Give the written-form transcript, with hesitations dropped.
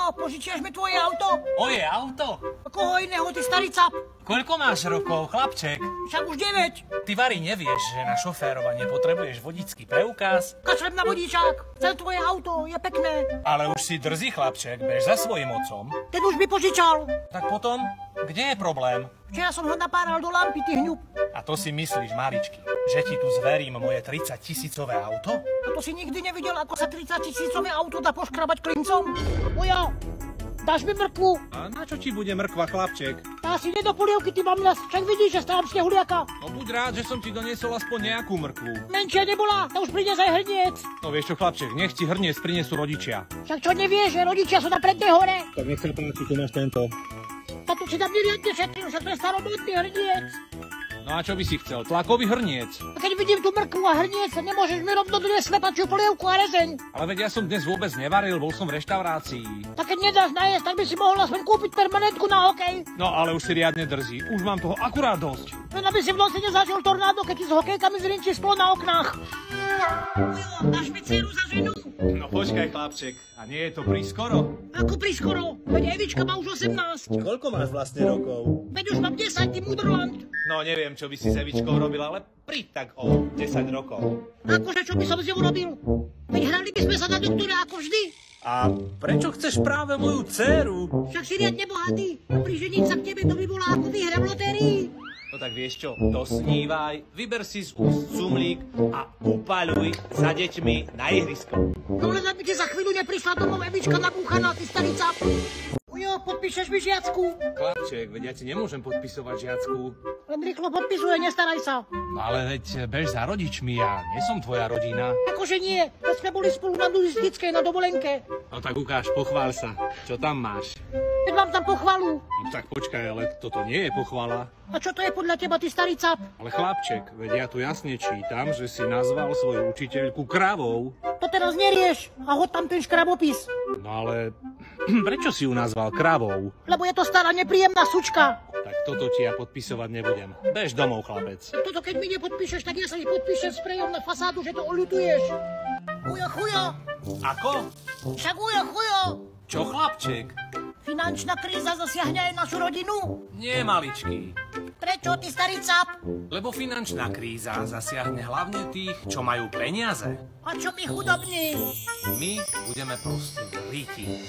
Chujo, požičiaš mi tvoje auto? Moje auto? Koho iného, ty starý cap? Koľko máš rokov, chlapček? Však už 9. Ty vari nevieš, že na šoférovanie potrebuješ vodičský preukaz? Kašlem na vodičák. Chcel tvoje auto, je pekné. Ale už si drzý, chlapček, bež za svojím otcom. Ten už mi požičal. Tak potom, kde je problém? Včera som ho napáral do lampy, ty hňup. A to si myslíš, maličky, že ti tu zverím moje 30 000-ové auto? A to si nikdy nevidel, ako sa 30 000-ové auto dá poškrabať klincom? Ujo, dáš mi mrkvu? A na čo ti bude mrkva, chlapček? Dá si do polievky, ty mamľas. Však vidíš, že stávam štehuliaka. No buď rád, že som ti doniesol aspoň nejakú mrkvu. Menšia nebola, to už prinies aj hrniec. No vieš čo, chlapček, nech ti hrniec prinesú rodičia. Však čo nevieš, že rodičia sú na prednej hore? Tak nech sa páči, tu máš tento. Tato si tam neriadne šetril, však to je staromodný hrniec. No a čo by si chcel? Tlakový hrniec. A keď vidím tú mrkvu a hrniec, nemôžeš mi rovno doniesť slepačiu polievku a rezeň. Ale veď ja som dnes vôbec nevaril, bol som v reštaurácii. Tak keď nedáš najesť, tak by si mohol aspoň kúpiť permanentku na hokej. No ale už si riadne drzí, už mám toho akurát dosť. Len aby si v noci nezažil tornádo, keď ti s hokejkami zrinčí sklo na oknách. Ujo, dáš mi dceru za ženu? No počkaj, chlapček, a nie je to prískoro? Ako prískoro? Veď Evička má už 18. Koľko máš vlastne rokov? Veď už mám 10, ty mudrland. No neviem, čo by si s Evičkou robil, ale príď tak o 10 rokov. Akože čo by som s ňou robil? Veď hrali by sme sa na doktora ako vždy. A prečo chceš práve moju dceru? Však si riadne bohatý. Priženiť sa k tebe, to by bola ako výhra v lotérii. No tak vieš čo, dosnívaj, vyber si z úst cumlík a upaľuj za deťmi na ihrisko. No len aby ti za chvíľu neprišla domov Evička nabúchaná, ty starý cap. Ujo, podpíšeš mi žiacku? Chlapček, veď ja ti nemôžem podpisovať žiacku. Len rýchlo podpisuje, nestaraj sa. No ale veď bež za rodičmi, ja nie som tvoja rodina. Akože nie, veď sme boli spolu na nudistickej na dovolenke. No tak ukáž, pochvál sa, čo tam máš. Veď mám tam pochvalu. No tak počkaj, ale toto nie je pochvala. A čo to je podľa teba, ty starý cap? Ale chlapček, veď ja tu jasne čítam, že si nazval svoju učiteľku kravou. To teraz nerieš a hod tam ten škrabopis. No ale prečo si ju nazval kravou? Lebo je to stará nepríjemná sučka. Tak toto ti ja podpisovať nebudem. Bež domov, chlapec. Toto keď mi nepodpíšeš, tak ja sa ti podpíšem sprejom na fasádu, že to oľutuješ. Ujo, chujo. Ako? Však ujo, chujo. Čo, chlapček? Finančná kríza zasiahne aj našu rodinu? Nie, maličký. Prečo, ty starý cap? Lebo finančná kríza zasiahne hlavne tých, čo majú peniaze. A čo my chudobní? My budeme proste líti.